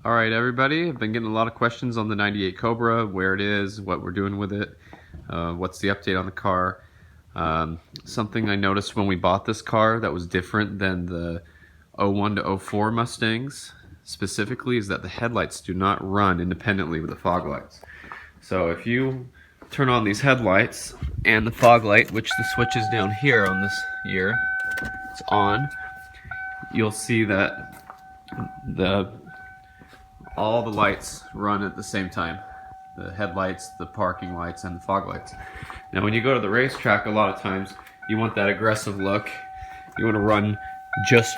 Alright everybody, I've been getting a lot of questions on the 98 Cobra, where it is, what we're doing with it, what's the update on the car. Something I noticed when we bought this car that was different than the 01 to 04 Mustangs specifically is that the headlights do not run independently with the fog lights. So if you turn on these headlights and the fog light, which the switch is down here on this year, it's on, you'll see that all the lights run at the same time. The headlights, the parking lights, and the fog lights. Now when you go to the racetrack, a lot of times you want that aggressive look. You want to run just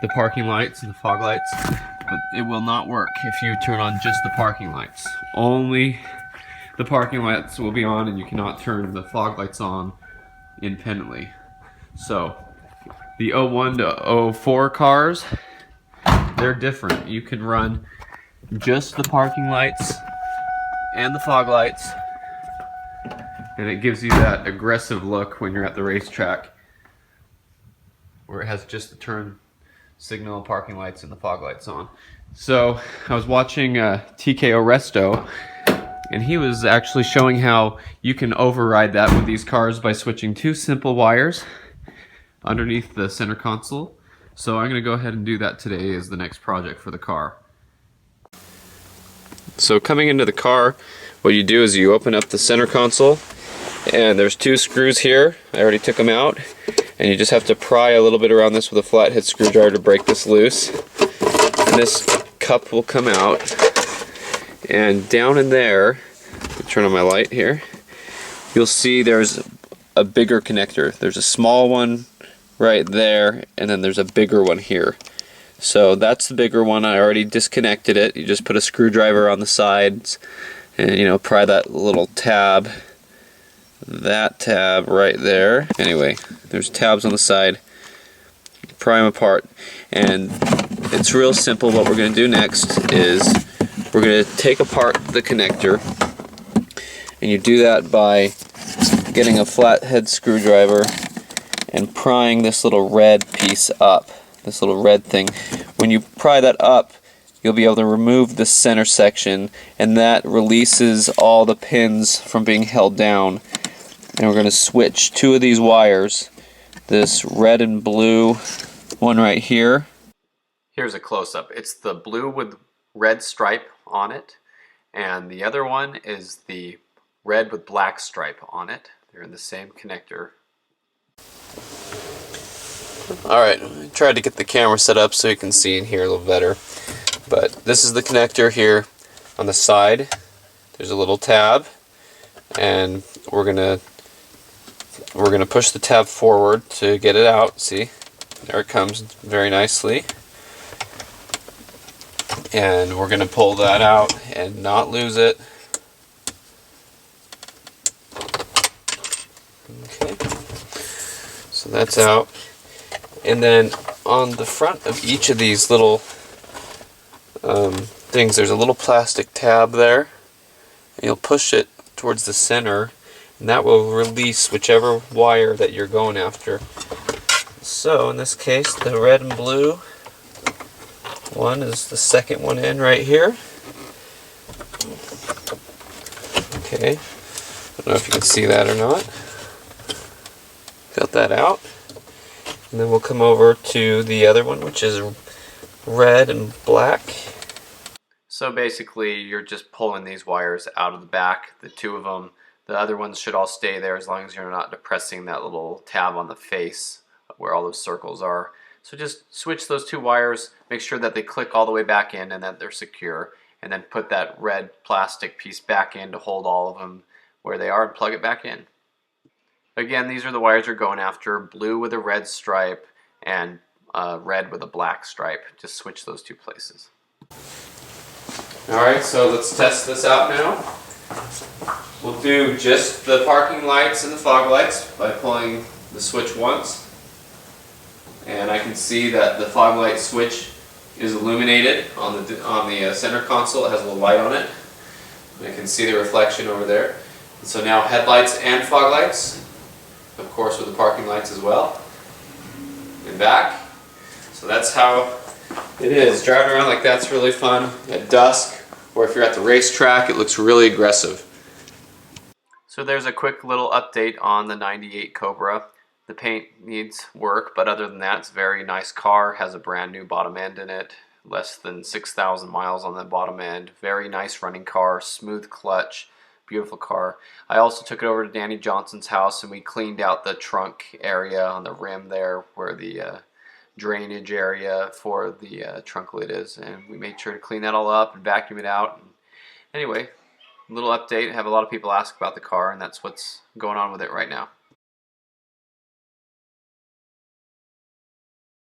the parking lights and the fog lights, but it will not work if you turn on just the parking lights. Only the parking lights will be on, and you cannot turn the fog lights on independently. So the 01 to 04 cars, they're different. You can run just the parking lights and the fog lights, and it gives you that aggressive look when you're at the racetrack where it has just the turn signal, parking lights, and the fog lights on. So I was watching TKO Resto, and he was actually showing how you can override that with these cars by switching two simple wires underneath the center console. So I'm going to go ahead and do that today as the next project for the car. So coming into the car, what you do is you open up the center console, and there's two screws here. I already took them out, and you just have to pry a little bit around this with a flathead screwdriver to break this loose. And this cup will come out, and down in there, turn on my light here, you'll see there's a bigger connector. There's a small one right there, and then there's a bigger one here. So that's the bigger one. I already disconnected it. You just put a screwdriver on the sides and pry that little tab, that tab right there. Anyway, there's tabs on the side. Pry them apart, and it's real simple. What we're going to do next is we're going to take apart the connector, and you do that by getting a flathead screwdriver and prying this little red piece up. This little red thing. When you pry that up, you'll be able to remove the center section, and that releases all the pins from being held down. And we're going to switch two of these wires, this red and blue one right here. Here's a close-up. It's the blue with red stripe on it, and the other one is the red with black stripe on it. They're in the same connector. Alright, I tried to get the camera set up so you can see in here a little better. But this is the connector here on the side. There's a little tab, and we're gonna push the tab forward to get it out. See? There it comes very nicely. And we're gonna pull that out and not lose it. Okay. So that's out. And then on the front of each of these little things, there's a little plastic tab there. And you'll push it towards the center, and that will release whichever wire that you're going after. So in this case, the red and blue one is the second one in right here. Okay, I don't know if you can see that or not. Got that out. And then we'll come over to the other one, which is red and black. So basically, you're just pulling these wires out of the back, the two of them. The other ones should all stay there as long as you're not depressing that little tab on the face where all those circles are. So just switch those two wires, make sure that they click all the way back in and that they're secure, and then put that red plastic piece back in to hold all of them where they are and plug it back in. Again, these are the wires you're going after, blue with a red stripe and red with a black stripe. Just switch those two places. Alright, so let's test this out now. We'll do just the parking lights and the fog lights by pulling the switch once. And I can see that the fog light switch is illuminated on the center console. It has a little light on it. I can see the reflection over there. And so now headlights and fog lights. Of course with the parking lights as well, and back. So that's how It is. Driving around like that's really fun at dusk, or if you're at the racetrack, it looks really aggressive. So there's a quick little update on the 98 Cobra. The paint needs work, but other than that, it's a very nice car. Has a brand new bottom end in it. Less than 6,000 miles on the bottom end. Very nice running car, smooth clutch, beautiful car. I also took it over to Danny Johnson's house and we cleaned out the trunk area on the rim there where the drainage area for the trunk lid is, and we made sure to clean that all up and vacuum it out. And anyway, little update. I have a lot of people ask about the car, and that's what's going on with it right now.